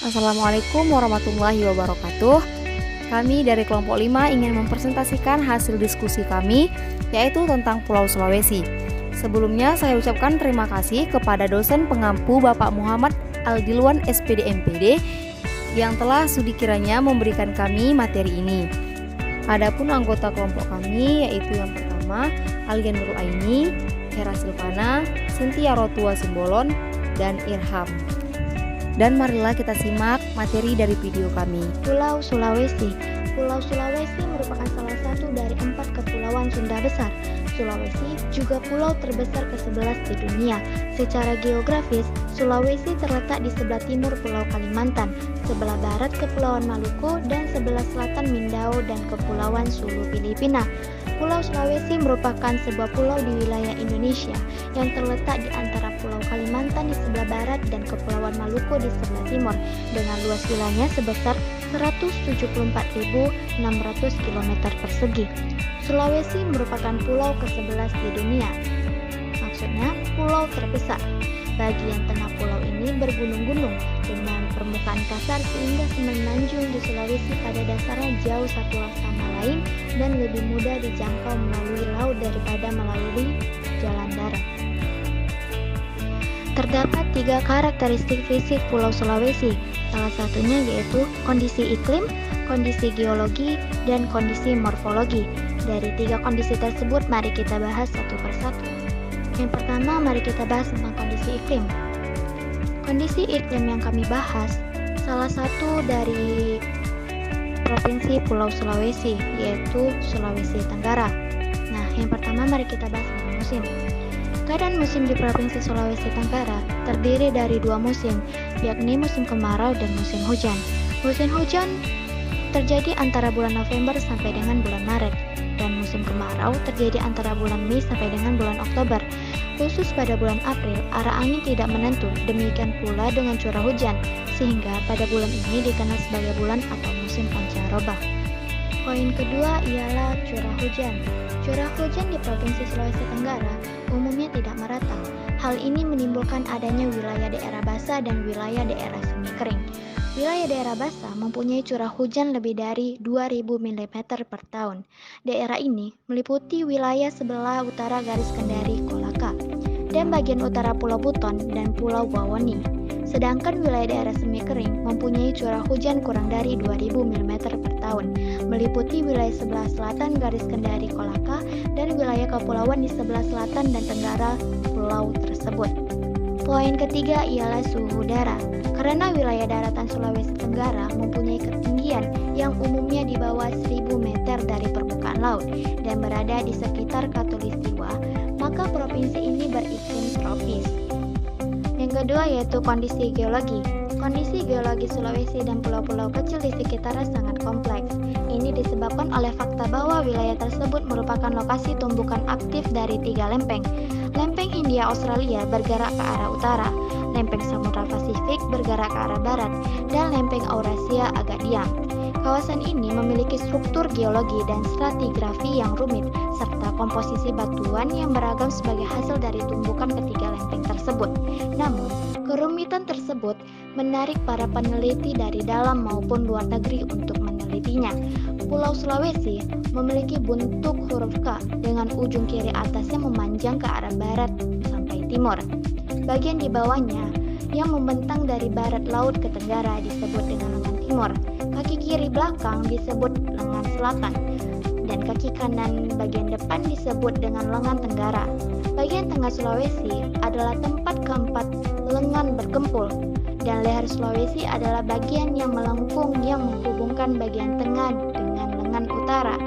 Assalamualaikum warahmatullahi wabarakatuh. Kami dari kelompok 5 ingin mempresentasikan hasil diskusi kami, yaitu tentang Pulau Sulawesi. Sebelumnya saya ucapkan terima kasih kepada dosen pengampu Bapak Muhammad Aldilwan SPD MPD yang telah sudi kiranya memberikan kami materi ini. Adapun anggota kelompok kami yaitu yang pertama Algen Nurul Aini, Hera Silvana, Cynthia Rotua Simbolon, dan Irham. Dan marilah kita simak materi dari video kami. Pulau Sulawesi. Pulau Sulawesi merupakan salah satu dari 4 kepulauan Sunda besar. Sulawesi juga pulau terbesar ke-11 di dunia. Secara geografis, Sulawesi terletak di sebelah timur Pulau Kalimantan, sebelah barat Kepulauan Maluku, dan sebelah selatan Mindao dan Kepulauan Sulu Filipina. Pulau Sulawesi merupakan sebuah pulau di wilayah Indonesia yang terletak di antara Pulau Kalimantan di sebelah barat dan Kepulauan Maluku di sebelah timur, dengan luas wilayahnya sebesar 174.600 km persegi. Sulawesi merupakan pulau ke-11 di dunia, maksudnya pulau terbesar. Bagian tengah pulau ini bergunung-gunung dengan permukaan kasar sehingga semenanjung di Sulawesi pada dasarnya jauh satu sama lain dan lebih mudah dijangkau melalui laut daripada melalui jalan darat. Terdapat 3 karakteristik fisik Pulau Sulawesi, salah satunya yaitu kondisi iklim, kondisi geologi, dan kondisi morfologi. Dari 3 kondisi tersebut, mari kita bahas satu persatu. Yang pertama, mari kita bahas tentang kondisi iklim. Kondisi iklim yang kami bahas, salah satu dari Provinsi Pulau Sulawesi, yaitu Sulawesi Tenggara. Nah, yang pertama mari kita bahas tentang musim. Keadaan musim di Provinsi Sulawesi Tenggara terdiri dari 2 musim, yakni musim kemarau dan musim hujan. Musim hujan terjadi antara bulan November sampai dengan bulan Maret, dan musim kemarau terjadi antara bulan Mei sampai dengan bulan Oktober. Khusus pada bulan April, arah angin tidak menentu, demikian pula dengan curah hujan, sehingga pada bulan ini dikenal sebagai bulan atau musim pancaroba. Poin kedua ialah curah hujan. Curah hujan di Provinsi Sulawesi Tenggara umumnya tidak merata. Hal ini menimbulkan adanya wilayah daerah basah dan wilayah daerah semi kering. Wilayah daerah basah mempunyai curah hujan lebih dari 2000 mm per tahun. Daerah ini meliputi wilayah sebelah utara garis Kendari Kolaka dan bagian utara Pulau Buton dan Pulau Bawoni. Sedangkan wilayah daerah semi kering mempunyai curah hujan kurang dari 2000 mm per tahun, meliputi wilayah sebelah selatan garis Kendari Kolaka dan wilayah kepulauan di sebelah selatan dan tenggara pulau tersebut. Poin ketiga ialah suhu udara. Karena wilayah daratan Sulawesi Tenggara mempunyai ketinggian yang umumnya di bawah 1000 meter dari permukaan laut dan berada di sekitar khatulistiwa, maka provinsi ini beriklim tropis. Yang kedua yaitu kondisi geologi. Kondisi geologi Sulawesi dan pulau-pulau kecil di sekitarnya sangat kompleks. Ini disebabkan oleh fakta bahwa wilayah tersebut merupakan lokasi tumbukan aktif dari 3 lempeng. Lempeng Hindia Australia bergerak ke arah utara, lempeng Samudra Pasifik bergerak ke arah barat, dan lempeng Eurasia agak diam. Kawasan ini memiliki struktur geologi dan stratigrafi yang rumit, serta komposisi batuan yang beragam sebagai hasil dari tumbukan ketiga lempeng tersebut. Namun, kerumitan tersebut menarik para peneliti dari dalam maupun luar negeri untuk menelitinya. Pulau Sulawesi memiliki bentuk huruf K dengan ujung kiri atasnya memanjang ke arah barat sampai timur. Bagian di bawahnya yang membentang dari barat laut ke tenggara disebut dengan lengan timur. Kaki kiri belakang disebut lengan selatan dan kaki kanan bagian depan disebut dengan lengan tenggara. Bagian tengah Sulawesi adalah tempat keempat lengan berkumpul, dan leher Sulawesi adalah bagian yang melengkung yang menghubungkan bagian tengah dengan lengan utara.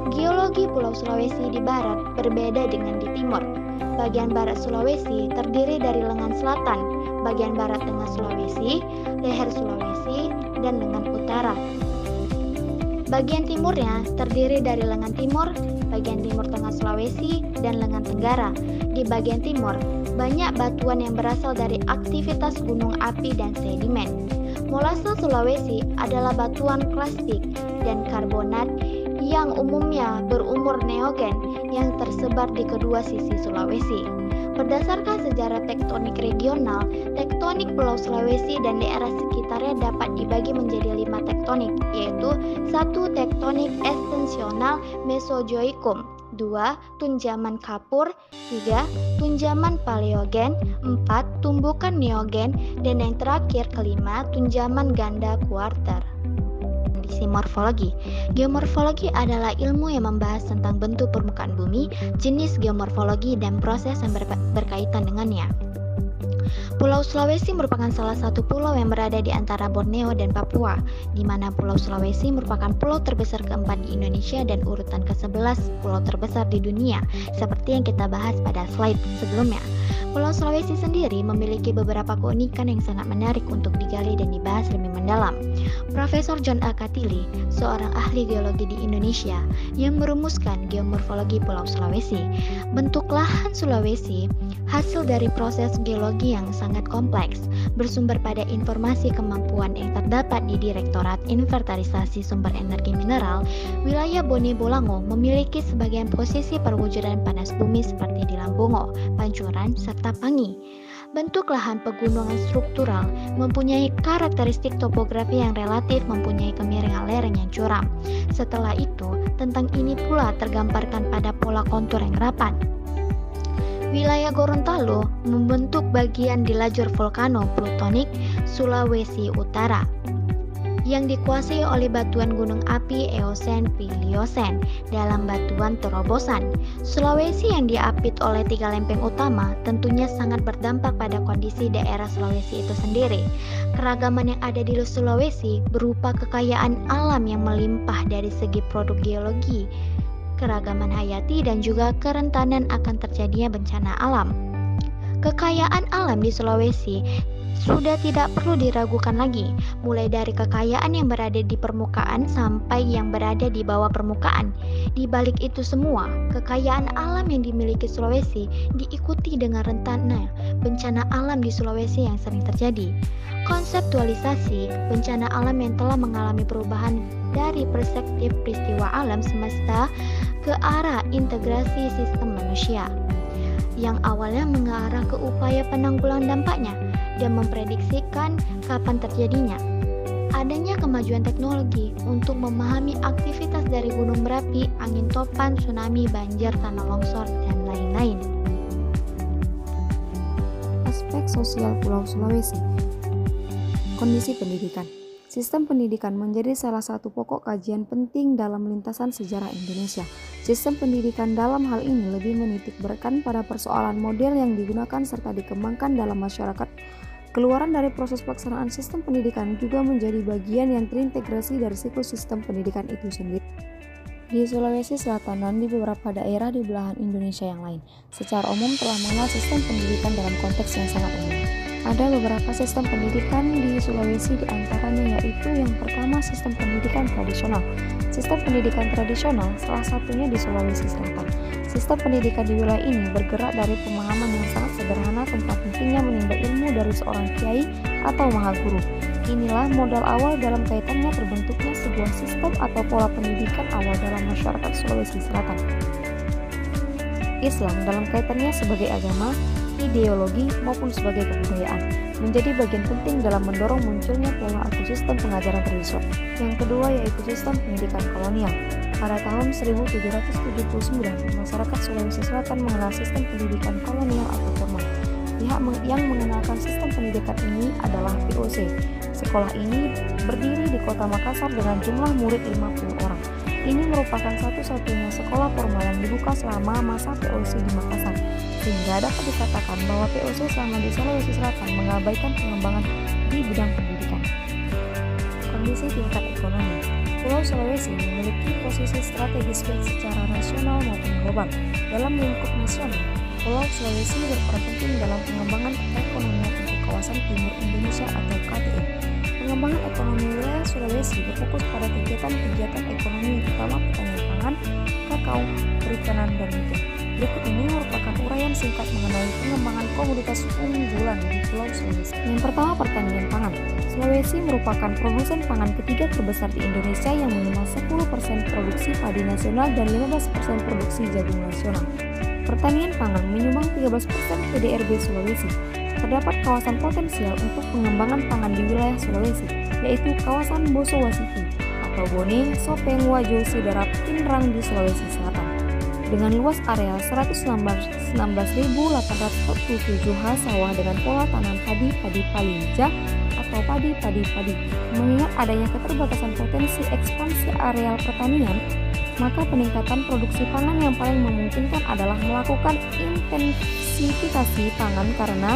Geologi Pulau Sulawesi di barat berbeda dengan di timur. Bagian barat Sulawesi terdiri dari lengan selatan, bagian barat tengah Sulawesi, leher Sulawesi, dan lengan utara. Bagian timurnya terdiri dari lengan timur, bagian timur tengah Sulawesi, dan lengan tenggara. Di bagian timur, banyak batuan yang berasal dari aktivitas gunung api dan sedimen. Molase Sulawesi adalah batuan klastik dan karbonat yang umumnya berumur neogen yang tersebar di kedua sisi Sulawesi. Berdasarkan sejarah tektonik regional, tektonik Pulau Sulawesi dan daerah sekitarnya terbagi menjadi 5 tektonik, yaitu 1. Tektonik ekstensional Mesozoikum, 2. Tunjaman Kapur, 3. Tunjaman Paleogen, 4. Tumbukan Neogen, dan yang terakhir kelima, tunjaman ganda kuarter. Kondisi morfologi. Geomorfologi adalah ilmu yang membahas tentang bentuk permukaan bumi, jenis geomorfologi, dan proses yang berkaitan dengannya. Pulau Sulawesi merupakan salah satu pulau yang berada di antara Borneo dan Papua, di mana Pulau Sulawesi merupakan pulau terbesar keempat di Indonesia dan urutan ke-11 pulau terbesar di dunia, seperti yang kita bahas pada slide sebelumnya. Pulau Sulawesi sendiri memiliki beberapa keunikan yang sangat menarik untuk digali dan dibahas lebih mendalam. Profesor John A. Katili, seorang ahli geologi di Indonesia, yang merumuskan geomorfologi Pulau Sulawesi. Bentuk lahan Sulawesi hasil dari proses geologi yang sangat kompleks, bersumber pada informasi kemampuan yang terdapat di Direktorat Inventarisasi Sumber Energi Mineral. Wilayah Bone Bolango memiliki sebagian posisi perwujudan panas bumi seperti di Lambungo, Pancuran, serta Pangi. Bentuk lahan pegunungan struktural mempunyai karakteristik topografi yang relatif mempunyai kemiringan lereng yang curam. Setelah itu, tentang ini pula tergambarkan pada pola kontur yang rapat. Wilayah Gorontalo membentuk bagian di lajur volcano plutonik Sulawesi Utara yang dikuasai oleh batuan gunung api Eosen Pliocene dalam batuan terobosan. Sulawesi yang diapit oleh 3 lempeng utama tentunya sangat berdampak pada kondisi daerah Sulawesi itu sendiri. Keragaman yang ada di Sulawesi berupa kekayaan alam yang melimpah dari segi produk geologi, keragaman hayati, dan juga kerentanan akan terjadinya bencana alam. Kekayaan alam di Sulawesi sudah tidak perlu diragukan lagi, mulai dari kekayaan yang berada di permukaan sampai yang berada di bawah permukaan. Di balik itu semua, kekayaan alam yang dimiliki Sulawesi diikuti dengan rentannya bencana alam di Sulawesi yang sering terjadi. Konseptualisasi bencana alam yang telah mengalami perubahan dari perspektif peristiwa alam semesta ke arah integrasi sistem manusia, yang awalnya mengarah ke upaya penanggulangan dampaknya dan memprediksikan kapan terjadinya. Adanya kemajuan teknologi untuk memahami aktivitas dari gunung berapi, angin topan, tsunami, banjir, tanah longsor, dan lain-lain. Aspek sosial Pulau Sulawesi. Kondisi pendidikan. Sistem pendidikan menjadi salah satu pokok kajian penting dalam lintasan sejarah Indonesia. Sistem pendidikan dalam hal ini lebih menitik beratkan pada persoalan model yang digunakan serta dikembangkan dalam masyarakat. Keluaran dari proses pelaksanaan sistem pendidikan juga menjadi bagian yang terintegrasi dari siklus sistem pendidikan itu sendiri. Di Sulawesi Selatan dan di beberapa daerah di belahan Indonesia yang lain, secara umum telah mengenal sistem pendidikan dalam konteks yang sangat umum. Ada beberapa sistem pendidikan di Sulawesi, di antaranya yaitu yang pertama sistem pendidikan tradisional. Sistem pendidikan tradisional salah satunya di Sulawesi Selatan. Sistem pendidikan di wilayah ini bergerak dari pemahaman yang sangat sederhana tentang pentingnya menimba ilmu dari seorang kiai atau maha guru. Inilah modal awal dalam kaitannya terbentuknya sebuah sistem atau pola pendidikan awal dalam masyarakat Sulawesi Selatan. Islam dalam kaitannya sebagai agama, ideologi, maupun sebagai kebudayaan menjadi bagian penting dalam mendorong munculnya pola atau sistem pengajaran tradisional. Yang kedua yaitu sistem pendidikan kolonial. Pada tahun 1779, masyarakat Sulawesi Selatan mengenal sistem pendidikan kolonial atau formal. Pihak yang mengenalkan sistem pendidikan ini adalah VOC. Sekolah ini berdiri di kota Makassar dengan jumlah murid 50 orang. Ini merupakan satu-satunya sekolah formal yang dibuka selama masa VOC di Makassar, sehingga dapat dikatakan bahwa VOC selama di Sulawesi Selatan mengabaikan pengembangan di bidang pendidikan. Kondisi tingkat ekonomi. Pulau Sulawesi memiliki posisi strategis baik secara nasional maupun global. Dalam lingkup nasional, Pulau Sulawesi berperan penting dalam pengembangan ekonomi untuk kawasan timur Indonesia atau KTI. Pengembangan ekonomi wilayah Sulawesi berfokus pada kegiatan-kegiatan ekonomi utama pertanian pangan, kakao, perikanan, dan nikel. Berikut ini merupakan uraian singkat mengenai pengembangan komoditas unggulan di Pulau Sulawesi. Yang pertama, pertanian pangan. Sulawesi merupakan produsen pangan ketiga terbesar di Indonesia yang menerima 10% produksi padi nasional dan 15% produksi jagung nasional. Pertanian pangan menyumbang 13% PDRB Sulawesi. terdapat kawasan potensial untuk pengembangan pangan di wilayah Sulawesi, yaitu kawasan Bosowasiti atau Bone, Sopeng, Wajo, Sidrap, Pinrang di Sulawesi Selatan. Dengan luas area 116.847 ha sawah dengan pola tanam padi palija atau padi. Mengingat adanya keterbatasan potensi ekspansi areal pertanian, maka peningkatan produksi pangan yang paling memungkinkan adalah melakukan intensifikasi pangan karena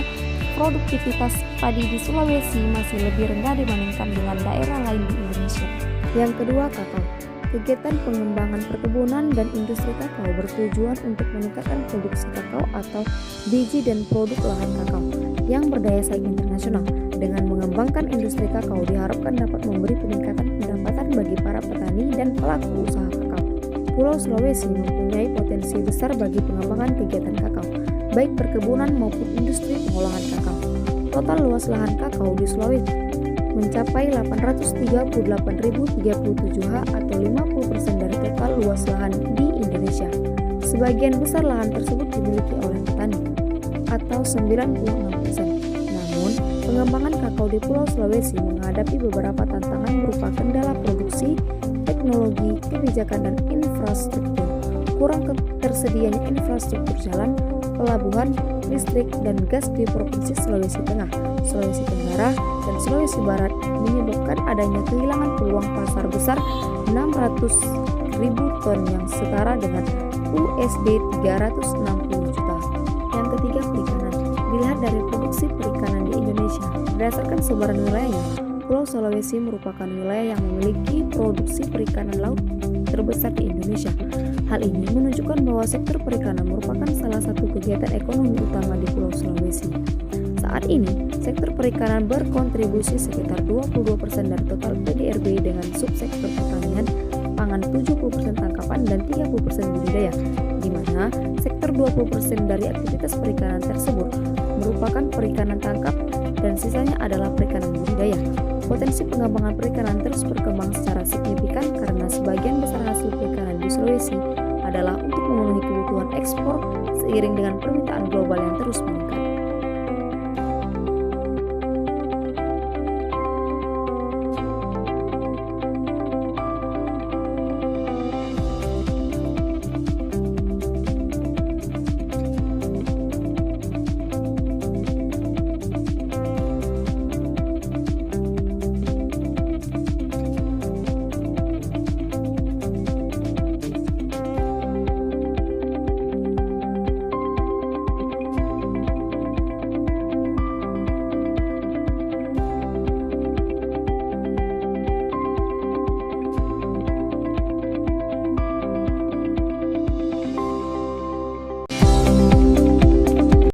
produktivitas padi di Sulawesi masih lebih rendah dibandingkan dengan daerah lain di Indonesia. Yang kedua, kakao. Kegiatan pengembangan perkebunan dan industri kakao bertujuan untuk meningkatkan produksi kakao atau biji dan produk lahan kakao yang berdaya saing internasional. Dengan mengembangkan industri kakao diharapkan dapat memberi peningkatan pendapatan bagi para petani dan pelaku usaha kakao. Pulau Sulawesi mempunyai potensi besar bagi pengembangan kegiatan kakao, baik perkebunan maupun industri pengolahan kakao. Total luas lahan kakao di Sulawesi mencapai 838.037 ha atau 50% dari total luas lahan di Indonesia. Sebagian besar lahan tersebut dimiliki oleh petani atau 96%. Namun, pengembangan kakao di Pulau Sulawesi menghadapi beberapa tantangan berupa kendala produksi, teknologi, kebijakan, dan infrastruktur. Kurang tersedianya infrastruktur jalan, pelabuhan, listrik, dan gas di Provinsi Sulawesi Tengah, Sulawesi Tenggara, dan Sulawesi Barat menyebabkan adanya kehilangan peluang pasar besar 600.000 ton yang setara dengan USD 360 juta. Yang ketiga, perikanan. Dilihat dari produksi perikanan di Indonesia, berdasarkan sebaran wilayahnya, Pulau Sulawesi merupakan wilayah yang memiliki produksi perikanan laut terbesar di Indonesia. Hal ini menunjukkan bahwa sektor perikanan merupakan salah satu kegiatan ekonomi utama di Pulau Sulawesi. Saat ini, sektor perikanan berkontribusi sekitar 22% dari total PDRB dengan subsektor pertanian, pangan 70% tangkapan dan 30% budidaya, di mana sektor 20% dari aktivitas perikanan tersebut merupakan perikanan tangkap dan sisanya adalah perikanan budidaya. Potensi pengembangan perikanan terus berkembang secara signifikan karena sebagian besar hasil perikanan di Sulawesi adalah untuk memenuhi kebutuhan ekspor seiring dengan permintaan global yang terus meningkat.